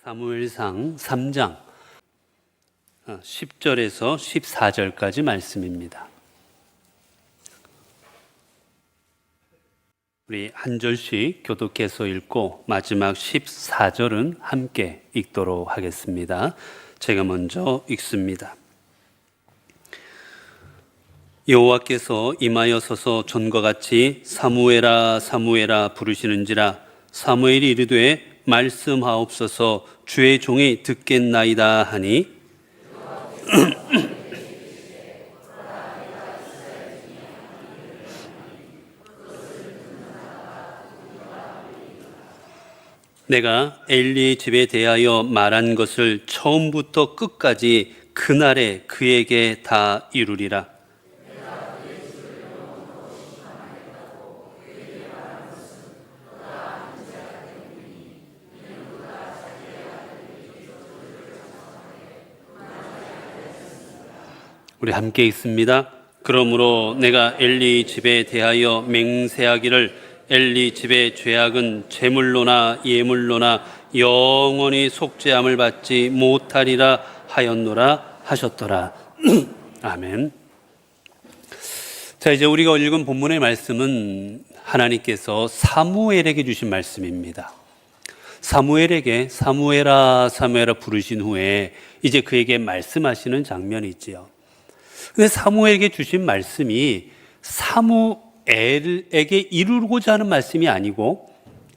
사무엘상 3장 10절에서 14절까지 말씀입니다. 우리 한 절씩 교독해서 읽고 마지막 14절은 함께 읽도록 하겠습니다. 제가 먼저 읽습니다. 여호와께서 임하여 서서 전과 같이 사무엘아 사무엘아 부르시는지라 사무엘이 이르되 말씀하옵소서 주의 종이 듣겠나이다 하니 내가 엘리의 집에 대하여 말한 것을 처음부터 끝까지 그날에 그에게 다 이루리라. 우리 함께 읽습니다. 그러므로 내가 엘리 집에 대하여 맹세하기를 엘리 집의 죄악은 제물로나 예물로나 영원히 속죄함을 받지 못하리라 하였노라 하셨더라. 아멘. 자, 이제 우리가 읽은 본문의 말씀은 하나님께서 사무엘에게 주신 말씀입니다. 사무엘에게 사무엘아 사무엘아 부르신 후에 이제 그에게 말씀하시는 장면이 있지요. 근데 사무엘에게 주신 말씀이 사무엘에게 이루고자 하는 말씀이 아니고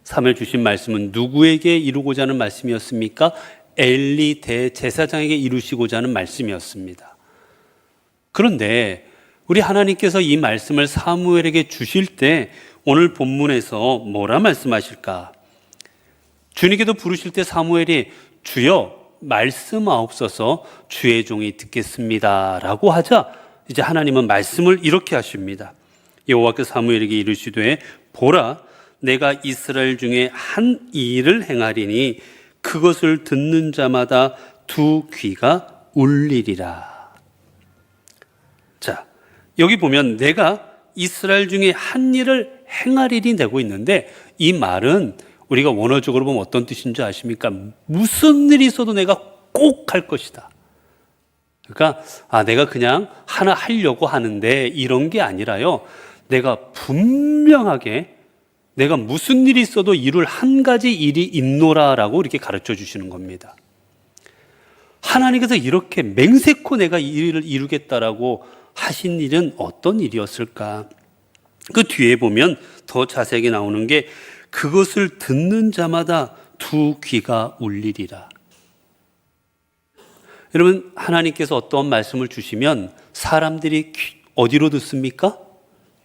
사무엘 주신 말씀은 누구에게 이루고자 하는 말씀이었습니까? 엘리 대제사장에게 이루시고자 하는 말씀이었습니다. 그런데 우리 하나님께서 이 말씀을 사무엘에게 주실 때 오늘 본문에서 뭐라 말씀하실까? 주님께도 부르실 때 사무엘이 주여 말씀하옵소서 주의 종이 듣겠습니다 라고 하자 이제 하나님은 말씀을 이렇게 하십니다. 여호와께서 사무엘에게 이르시되 보라 내가 이스라엘 중에 한 일을 행하리니 그것을 듣는 자마다 두 귀가 울리리라. 자, 여기 보면 내가 이스라엘 중에 한 일을 행하리니 되고 있는데 이 말은 우리가 원어적으로 보면 어떤 뜻인 줄 아십니까? 무슨 일이 있어도 내가 꼭 할 것이다. 그러니까 내가 그냥 하나 하려고 하는데 이런 게 아니라요. 내가 분명하게 내가 무슨 일이 있어도 이룰 한 가지 일이 있노라라고 이렇게 가르쳐 주시는 겁니다. 하나님께서 이렇게 맹세코 내가 이 일을 이루겠다라고 하신 일은 어떤 일이었을까? 그 뒤에 보면 더 자세하게 나오는 게 그것을 듣는 자마다 두 귀가 울리리라. 여러분, 하나님께서 어떤 말씀을 주시면 사람들이 어디로 듣습니까?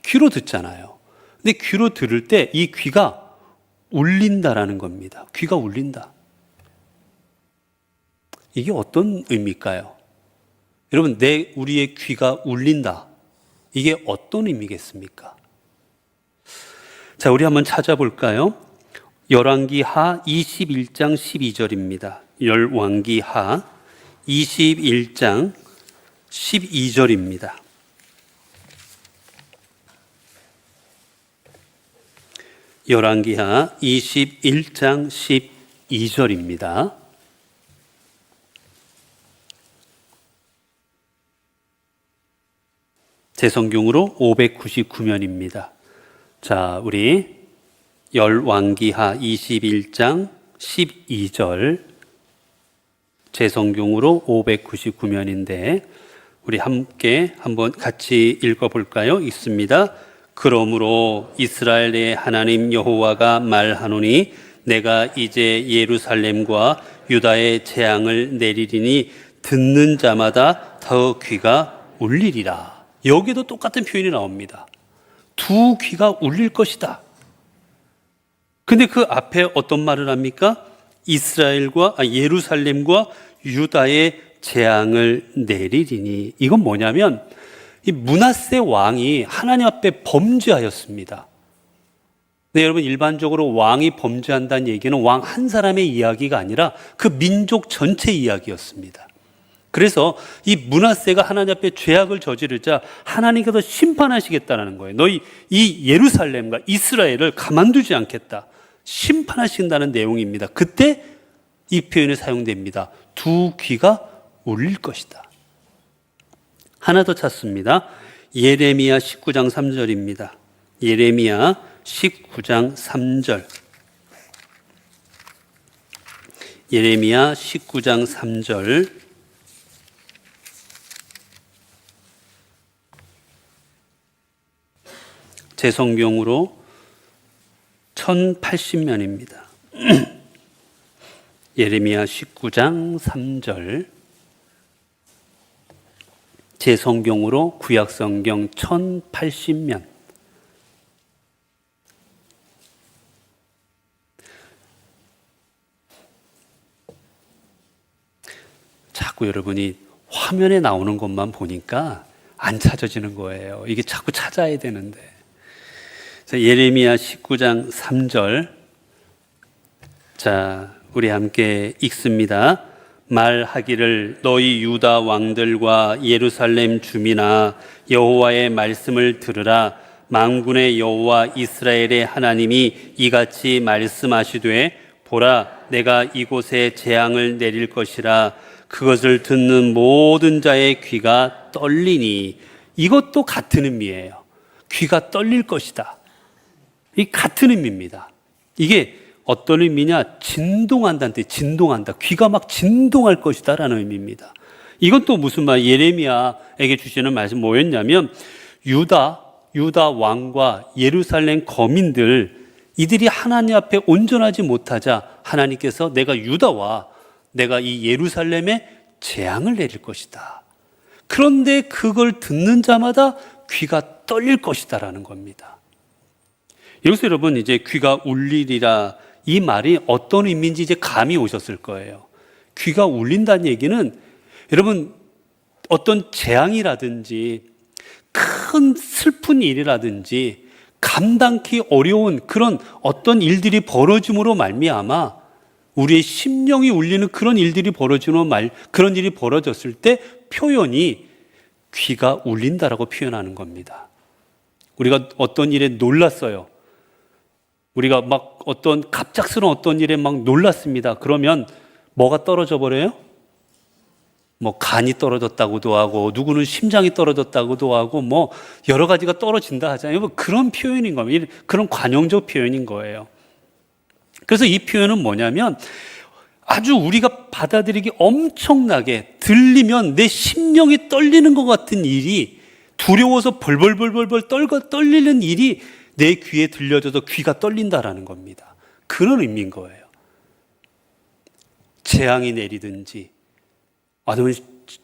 귀로 듣잖아요. 근데 귀로 들을 때 이 귀가 울린다라는 겁니다. 귀가 울린다. 이게 어떤 의미일까요? 여러분, 우리의 귀가 울린다. 이게 어떤 의미겠습니까? 자, 우리 한번 찾아볼까요? 열왕기하 21장 12절입니다. 열왕기하 21장 12절입니다. 열왕기하 21장 12절입니다. 제 성경으로 599면입니다. 자, 우리 열왕기하 21장 12절 제 성경으로 599면인데 우리 함께 한번 같이 읽어볼까요? 있습니다. 그러므로 이스라엘의 하나님 여호와가 말하노니 내가 이제 예루살렘과 유다의 재앙을 내리리니 듣는 자마다 더 귀가 울리리라. 여기도 똑같은 표현이 나옵니다. 두 귀가 울릴 것이다. 근데 그 앞에 어떤 말을 합니까? 예루살렘과 유다의 재앙을 내리리니. 이건 뭐냐면 이 므낫세 왕이 하나님 앞에 범죄하였습니다. 네, 여러분, 일반적으로 왕이 범죄한다는 얘기는 왕 한 사람의 이야기가 아니라 그 민족 전체 이야기였습니다. 그래서 이 므낫세가 하나님 앞에 죄악을 저지르자 하나님께서 심판하시겠다는 거예요. 너희 이 예루살렘과 이스라엘을 가만두지 않겠다. 심판하신다는 내용입니다. 그때 이 표현이 사용됩니다. 두 귀가 울릴 것이다. 하나 더 찾습니다. 예레미야 19장 3절입니다. 예레미야 19장 3절. 예레미야 19장 3절. 제 성경으로 1080면입니다. 예레미야 19장 3절. 제 성경으로 구약성경 1080면. 자꾸 여러분이 화면에 나오는 것만 보니까 안 찾아지는 거예요. 이게 자꾸 찾아야 되는데. 예레미야 19장 3절. 자, 우리 함께 읽습니다. 말하기를 너희 유다 왕들과 예루살렘 주민아 여호와의 말씀을 들으라. 만군의 여호와 이스라엘의 하나님이 이같이 말씀하시되 보라 내가 이곳에 재앙을 내릴 것이라. 그것을 듣는 모든 자의 귀가 떨리니. 이것도 같은 의미예요. 귀가 떨릴 것이다. 이 같은 의미입니다. 이게 어떤 의미냐? 진동한다는 뜻, 진동한다. 귀가 막 진동할 것이다 라는 의미입니다. 이것도 무슨 말, 예레미야에게 주시는 말씀 뭐였냐면 유다 왕과 예루살렘 거민들 이들이 하나님 앞에 온전하지 못하자 하나님께서 내가 유다와 내가 이 예루살렘에 재앙을 내릴 것이다. 그런데 그걸 듣는 자마다 귀가 떨릴 것이다 라는 겁니다. 여기서 여러분 이제 귀가 울리리라 이 말이 어떤 의미인지 이제 감이 오셨을 거예요. 귀가 울린다는 얘기는 여러분 어떤 재앙이라든지 큰 슬픈 일이라든지 감당기 어려운 그런 어떤 일들이 벌어짐으로 말미암아 우리의 심령이 울리는 그런 일들이 그런 일이 벌어졌을 때 표현이 귀가 울린다라고 표현하는 겁니다. 우리가 어떤 일에 놀랐어요. 우리가 막 어떤 갑작스러운 어떤 일에 막 놀랐습니다. 그러면 뭐가 떨어져 버려요? 뭐 간이 떨어졌다고도 하고 누구는 심장이 떨어졌다고도 하고 뭐 여러 가지가 떨어진다 하잖아요. 뭐 그런 표현인 겁니다. 그런 관용적 표현인 거예요. 그래서 이 표현은 뭐냐면 아주 우리가 받아들이기 엄청나게 들리면 내 심령이 떨리는 것 같은 일이 두려워서 벌벌벌벌 떨리는 일이 내 귀에 들려져서 귀가 떨린다라는 겁니다. 그런 의미인 거예요. 재앙이 내리든지 아니면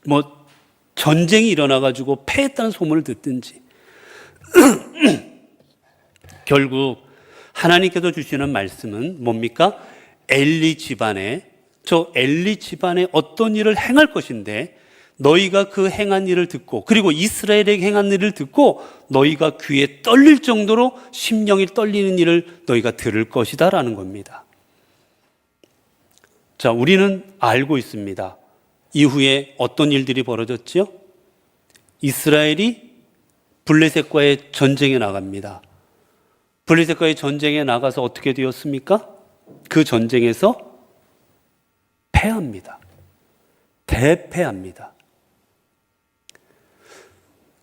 뭐 전쟁이 일어나가지고 패했다는 소문을 듣든지 결국 하나님께서 주시는 말씀은 뭡니까? 엘리 집안에 어떤 일을 행할 것인데 너희가 그 행한 일을 듣고 그리고 이스라엘에게 행한 일을 듣고 너희가 귀에 떨릴 정도로 심령이 떨리는 일을 너희가 들을 것이다 라는 겁니다. 자, 우리는 알고 있습니다. 이후에 어떤 일들이 벌어졌죠? 이스라엘이 블레셋과의 전쟁에 나갑니다. 블레셋과의 전쟁에 나가서 어떻게 되었습니까? 그 전쟁에서 패합니다. 대패합니다.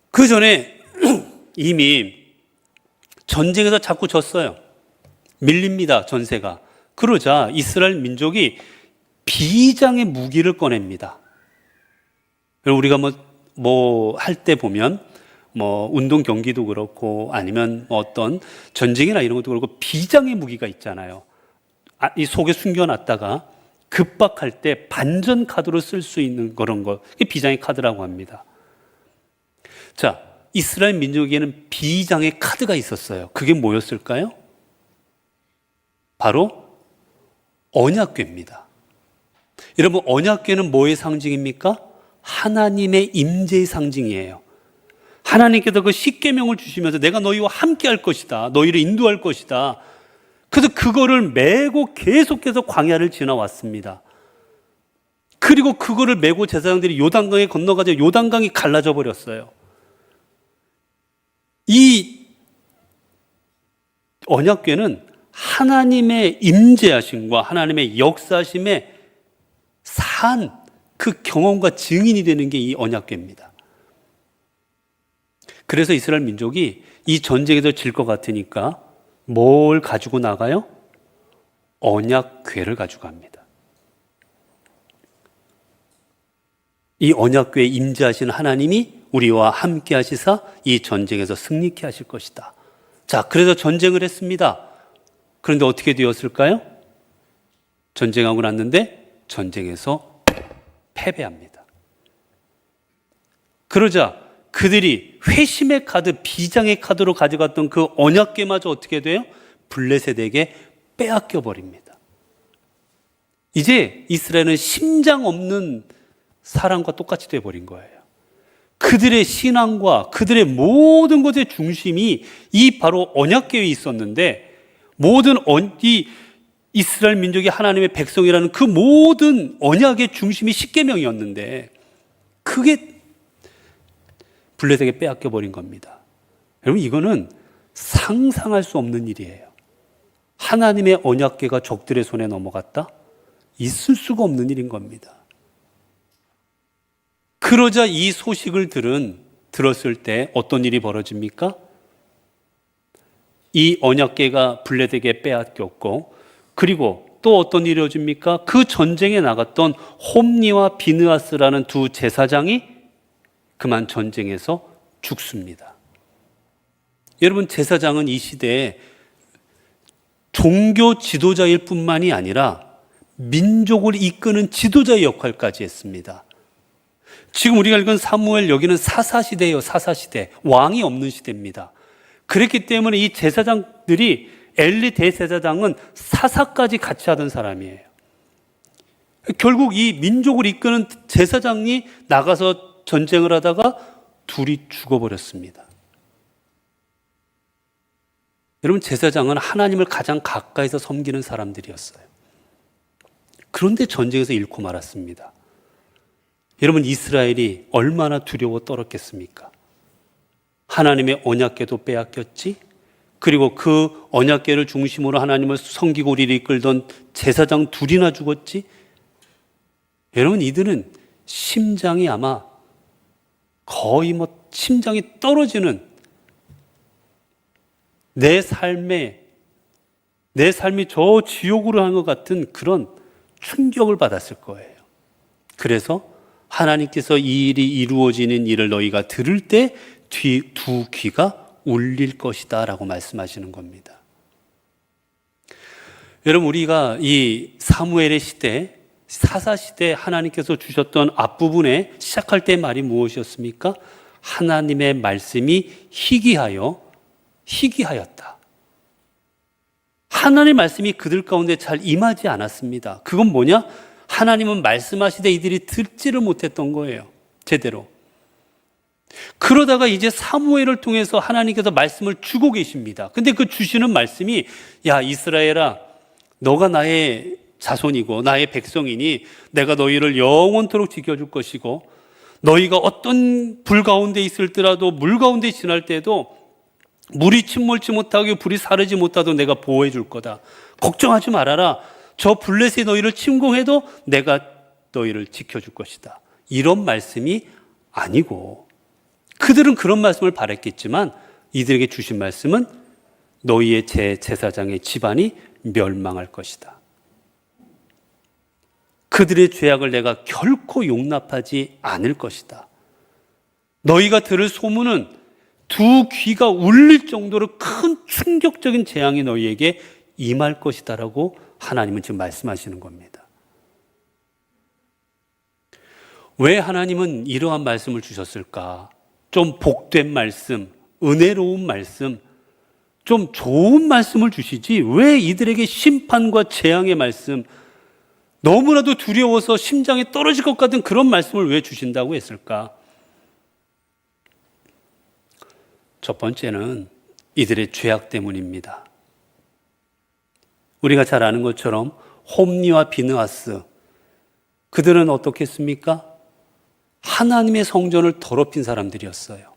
그 전에 이미 전쟁에서 자꾸 졌어요. 밀립니다, 전세가. 그러자 이스라엘 민족이 비장의 무기를 꺼냅니다. 우리가 뭐 할 때 보면 뭐 운동 경기도 그렇고 아니면 어떤 전쟁이나 이런 것도 그렇고 비장의 무기가 있잖아요. 이 속에 숨겨놨다가 급박할 때 반전 카드로 쓸 수 있는 그런 거, 이게 비장의 카드라고 합니다. 자, 이스라엘 민족에게는 비장의 카드가 있었어요. 그게 뭐였을까요? 바로 언약궤입니다. 여러분, 언약궤는 뭐의 상징입니까? 하나님의 임재의 상징이에요. 하나님께서 그 십계명을 주시면서 내가 너희와 함께 할 것이다. 너희를 인도할 것이다. 그래서 그거를 메고 계속해서 광야를 지나왔습니다. 그리고 그거를 메고 제사장들이 요단강에 건너가자 요단강이 갈라져 버렸어요. 이 언약궤는 하나님의 임재하심과 하나님의 역사심의 산 그 경험과 증인이 되는 게 이 언약궤입니다. 그래서 이스라엘 민족이 이 전쟁에서 질 것 같으니까 뭘 가지고 나가요? 언약궤를 가지고 갑니다. 이 언약궤에 임재하시는 하나님이 우리와 함께 하시사 이 전쟁에서 승리케 하실 것이다. 자, 그래서 전쟁을 했습니다. 그런데 어떻게 되었을까요? 전쟁하고 났는데 전쟁에서 패배합니다. 그러자 그들이 회심의 카드, 비장의 카드로 가져갔던 그 언약궤마저 어떻게 돼요? 블레셋에게 빼앗겨 버립니다. 이제 이스라엘은 심장 없는 사람과 똑같이 되어버린 거예요. 그들의 신앙과 그들의 모든 것의 중심이 이 바로 언약궤에 있었는데, 모든 이 이스라엘 민족이 하나님의 백성이라는 그 모든 언약의 중심이 십계명이었는데 그게 블레셋에게 빼앗겨 버린 겁니다. 여러분, 이거는 상상할 수 없는 일이에요. 하나님의 언약궤가 적들의 손에 넘어갔다? 있을 수가 없는 일인 겁니다. 그러자 이 소식을 들었을 때 어떤 일이 벌어집니까? 이 언약궤가 블레셋에게 빼앗겼고, 그리고 또 어떤 일이 이루어집니까? 그 전쟁에 나갔던 홈니와 비느하스라는 두 제사장이 그만 전쟁에서 죽습니다. 여러분, 제사장은 이 시대에 종교 지도자일 뿐만이 아니라 민족을 이끄는 지도자의 역할까지 했습니다. 지금 우리가 읽은 사무엘, 여기는 사사시대예요. 사사시대. 왕이 없는 시대입니다. 그랬기 때문에 이 제사장들이, 엘리 대제사장은 사사까지 같이 하던 사람이에요. 결국 이 민족을 이끄는 제사장이 나가서 전쟁을 하다가 둘이 죽어버렸습니다. 여러분, 제사장은 하나님을 가장 가까이서 섬기는 사람들이었어요. 그런데 전쟁에서 잃고 말았습니다. 여러분, 이스라엘이 얼마나 두려워 떨었겠습니까? 하나님의 언약궤도 빼앗겼지, 그리고 그 언약궤를 중심으로 하나님을 섬기고 우리를 이끌던 제사장 둘이나 죽었지. 여러분, 이들은 심장이 아마 거의 심장이 떨어지는, 내 삶이 저 지옥으로 한 것 같은 그런 충격을 받았을 거예요. 그래서 하나님께서 이 일이 이루어지는 일을 너희가 들을 때 두 귀가 울릴 것이다 라고 말씀하시는 겁니다. 여러분, 우리가 이 사무엘의 시대, 사사시대 하나님께서 주셨던 앞부분에 시작할 때 말이 무엇이었습니까? 하나님의 말씀이 희귀하였다. 하나님의 말씀이 그들 가운데 잘 임하지 않았습니다. 그건 뭐냐? 하나님은 말씀하시되 이들이 듣지를 못했던 거예요. 제대로. 그러다가 이제 사무엘을 통해서 하나님께서 말씀을 주고 계십니다. 근데 그 주시는 말씀이, 야, 이스라엘아, 너가 나의 자손이고 나의 백성이니 내가 너희를 영원토록 지켜줄 것이고, 너희가 어떤 불 가운데 있을지라도, 물 가운데 지날 때도 물이 침몰치 못하고 불이 사르지 못하도 내가 보호해 줄 거다. 걱정하지 말아라. 저 블레셋이 너희를 침공해도 내가 너희를 지켜줄 것이다. 이런 말씀이 아니고, 그들은 그런 말씀을 바랬겠지만 이들에게 주신 말씀은 너희의 제사장의 집안이 멸망할 것이다. 그들의 죄악을 내가 결코 용납하지 않을 것이다. 너희가 들을 소문은 두 귀가 울릴 정도로 큰 충격적인 재앙이 너희에게 임할 것이다 라고 하나님은 지금 말씀하시는 겁니다. 왜 하나님은 이러한 말씀을 주셨을까? 좀 복된 말씀, 은혜로운 말씀, 좀 좋은 말씀을 주시지 왜 이들에게 심판과 재앙의 말씀, 너무나도 두려워서 심장이 떨어질 것 같은 그런 말씀을 왜 주신다고 했을까? 첫 번째는 이들의 죄악 때문입니다. 우리가 잘 아는 것처럼 홈니와 비느하스, 그들은 어떻겠습니까? 하나님의 성전을 더럽힌 사람들이었어요.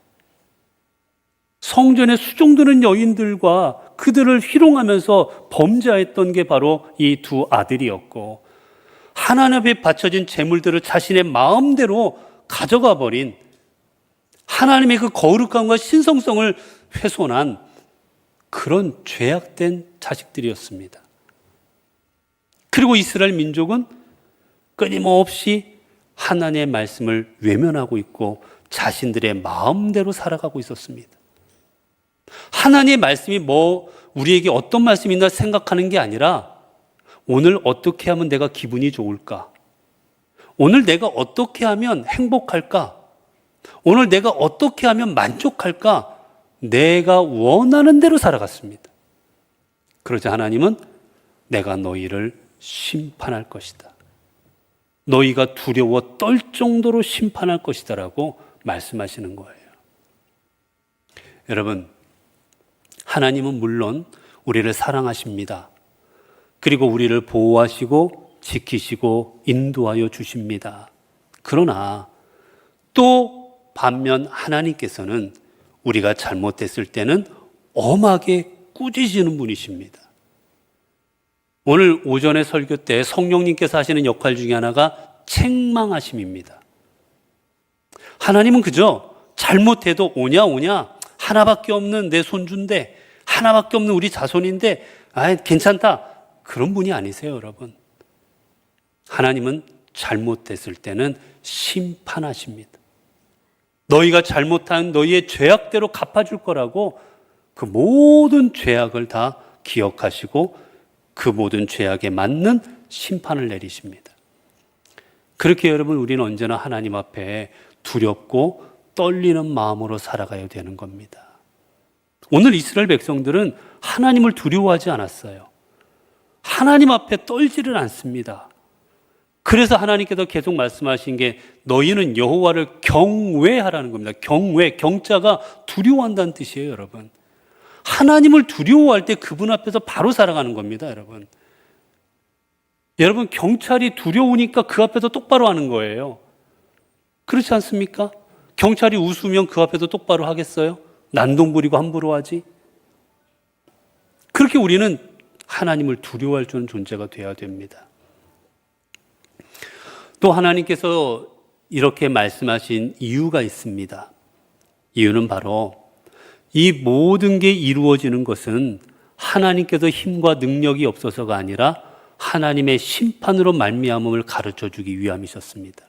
성전에 수종드는 여인들과 그들을 희롱하면서 범죄했던 게 바로 이 두 아들이었고, 하나님 앞에 바쳐진 제물들을 자신의 마음대로 가져가 버린 하나님의 그 거룩함과 신성성을 훼손한 그런 죄악된 자식들이었습니다. 그리고 이스라엘 민족은 끊임없이 하나님의 말씀을 외면하고 있고 자신들의 마음대로 살아가고 있었습니다. 하나님의 말씀이 우리에게 어떤 말씀이 있나 생각하는 게 아니라 오늘 어떻게 하면 내가 기분이 좋을까? 오늘 내가 어떻게 하면 행복할까? 오늘 내가 어떻게 하면 만족할까? 내가 원하는 대로 살아갔습니다. 그러자 하나님은 내가 너희를 심판할 것이다. 너희가 두려워 떨 정도로 심판할 것이다 라고 말씀하시는 거예요. 여러분, 하나님은 물론 우리를 사랑하십니다. 그리고 우리를 보호하시고 지키시고 인도하여 주십니다. 그러나 또 반면 하나님께서는 우리가 잘못했을 때는 엄하게 꾸짖으시는 분이십니다. 오늘 오전에 설교 때 성령님께서 하시는 역할 중에 하나가 책망하심입니다. 하나님은 그저 잘못해도 오냐 하나밖에 없는 내 손주인데 하나밖에 없는 우리 자손인데 괜찮다 그런 분이 아니세요, 여러분. 하나님은 잘못했을 때는 심판하십니다. 너희가 잘못한 너희의 죄악대로 갚아줄 거라고 그 모든 죄악을 다 기억하시고 그 모든 죄악에 맞는 심판을 내리십니다. 그렇게 여러분, 우리는 언제나 하나님 앞에 두렵고 떨리는 마음으로 살아가야 되는 겁니다. 오늘 이스라엘 백성들은 하나님을 두려워하지 않았어요. 하나님 앞에 떨지를 않습니다. 그래서 하나님께서 계속 말씀하신 게 너희는 여호와를 경외하라는 겁니다. 경자가 두려워한다는 뜻이에요, 여러분. 하나님을 두려워할 때 그분 앞에서 바로 살아가는 겁니다, 여러분. 여러분, 경찰이 두려우니까 그 앞에서 똑바로 하는 거예요. 그렇지 않습니까? 경찰이 웃으면 그 앞에서 똑바로 하겠어요? 난동 부리고 함부로 하지? 그렇게 우리는 하나님을 두려워할 줄 아는 존재가 되어야 됩니다. 또 하나님께서 이렇게 말씀하신 이유가 있습니다. 이유는 바로 이 모든 게 이루어지는 것은 하나님께서 힘과 능력이 없어서가 아니라 하나님의 심판으로 말미암음을 가르쳐 주기 위함이셨습니다.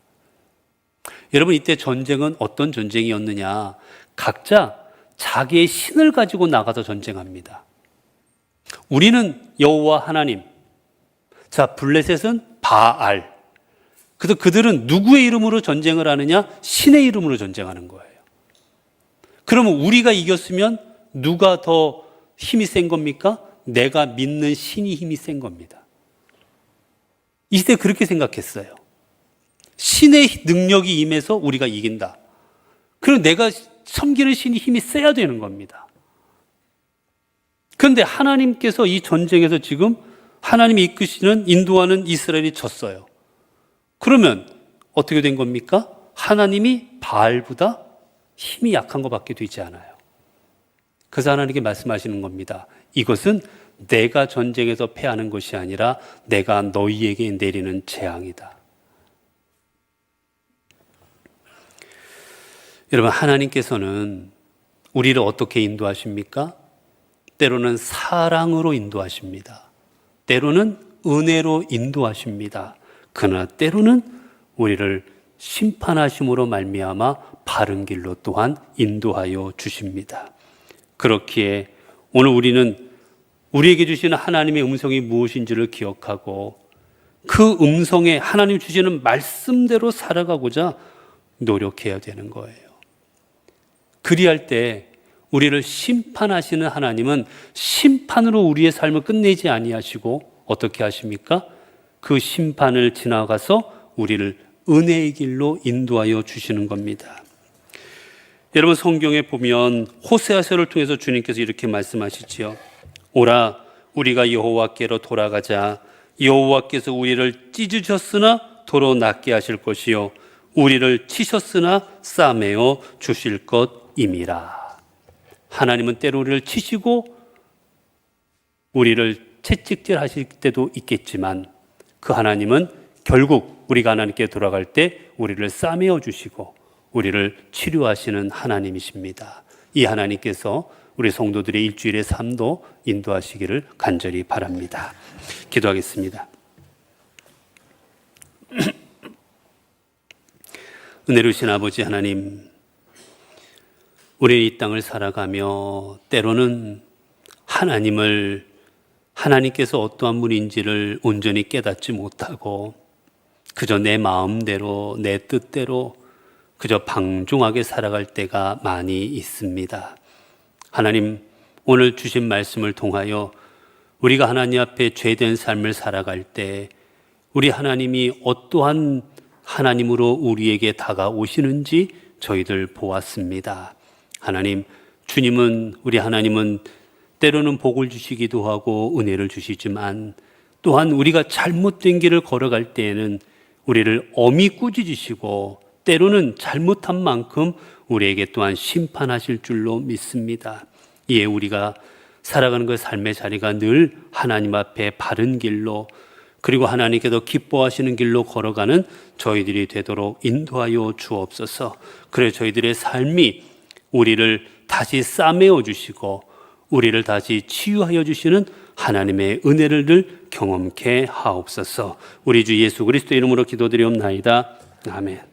여러분, 이때 전쟁은 어떤 전쟁이었느냐? 각자 자기의 신을 가지고 나가서 전쟁합니다. 우리는 여호와 하나님, 자 블레셋은 바알. 그래서 그들은 누구의 이름으로 전쟁을 하느냐? 신의 이름으로 전쟁하는 거예요. 그러면 우리가 이겼으면 누가 더 힘이 센 겁니까? 내가 믿는 신이 힘이 센 겁니다. 이때 그렇게 생각했어요. 신의 능력이 임해서 우리가 이긴다. 그럼 내가 섬기는 신이 힘이 세야 되는 겁니다. 그런데 하나님께서 이 전쟁에서 지금 하나님이 이끄시는 인도하는 이스라엘이 졌어요. 그러면 어떻게 된 겁니까? 하나님이 바알보다 힘이 약한 것밖에 되지 않아요. 그래서 하나님께 말씀하시는 겁니다. 이것은 내가 전쟁에서 패하는 것이 아니라 내가 너희에게 내리는 재앙이다. 여러분, 하나님께서는 우리를 어떻게 인도하십니까? 때로는 사랑으로 인도하십니다. 때로는 은혜로 인도하십니다. 그러나 때로는 우리를 심판하심으로 말미암아 바른 길로 또한 인도하여 주십니다. 그렇기에 오늘 우리는 우리에게 주시는 하나님의 음성이 무엇인지를 기억하고 그 음성에 하나님 주시는 말씀대로 살아가고자 노력해야 되는 거예요. 그리할 때 우리를 심판하시는 하나님은 심판으로 우리의 삶을 끝내지 아니하시고 어떻게 하십니까? 그 심판을 지나가서 우리를 은혜의 길로 인도하여 주시는 겁니다. 여러분, 성경에 보면 호세아서를 통해서 주님께서 이렇게 말씀하시지요. 오라, 우리가 여호와께로 돌아가자. 여호와께서 우리를 찢으셨으나 도로 낫게 하실 것이요 우리를 치셨으나 싸매어 주실 것임이라. 하나님은 때로 우리를 치시고 우리를 채찍질 하실 때도 있겠지만 그 하나님은 결국 우리가 하나님께 돌아갈 때 우리를 싸매어 주시고 우리를 치료하시는 하나님이십니다. 이 하나님께서 우리 성도들의 일주일의 삶도 인도하시기를 간절히 바랍니다. 기도하겠습니다. 은혜로우신 아버지 하나님, 우리 이 땅을 살아가며 때로는 하나님께서 어떠한 분인지를 온전히 깨닫지 못하고 그저 내 마음대로 내 뜻대로 그저 방종하게 살아갈 때가 많이 있습니다. 하나님, 오늘 주신 말씀을 통하여 우리가 하나님 앞에 죄된 삶을 살아갈 때 우리 하나님이 어떠한 하나님으로 우리에게 다가오시는지 저희들 보았습니다. 하나님, 우리 하나님은 때로는 복을 주시기도 하고 은혜를 주시지만 또한 우리가 잘못된 길을 걸어갈 때에는 우리를 엄히 꾸짖으시고 때로는 잘못한 만큼 우리에게 또한 심판하실 줄로 믿습니다. 이에 우리가 살아가는 그 삶의 자리가 늘 하나님 앞에 바른 길로 그리고 하나님께서 기뻐하시는 길로 걸어가는 저희들이 되도록 인도하여 주옵소서. 그래 저희들의 삶이 우리를 다시 싸매어 주시고 우리를 다시 치유하여 주시는 하나님의 은혜를 늘 경험케 하옵소서. 우리 주 예수 그리스도 이름으로 기도드리옵나이다. 아멘.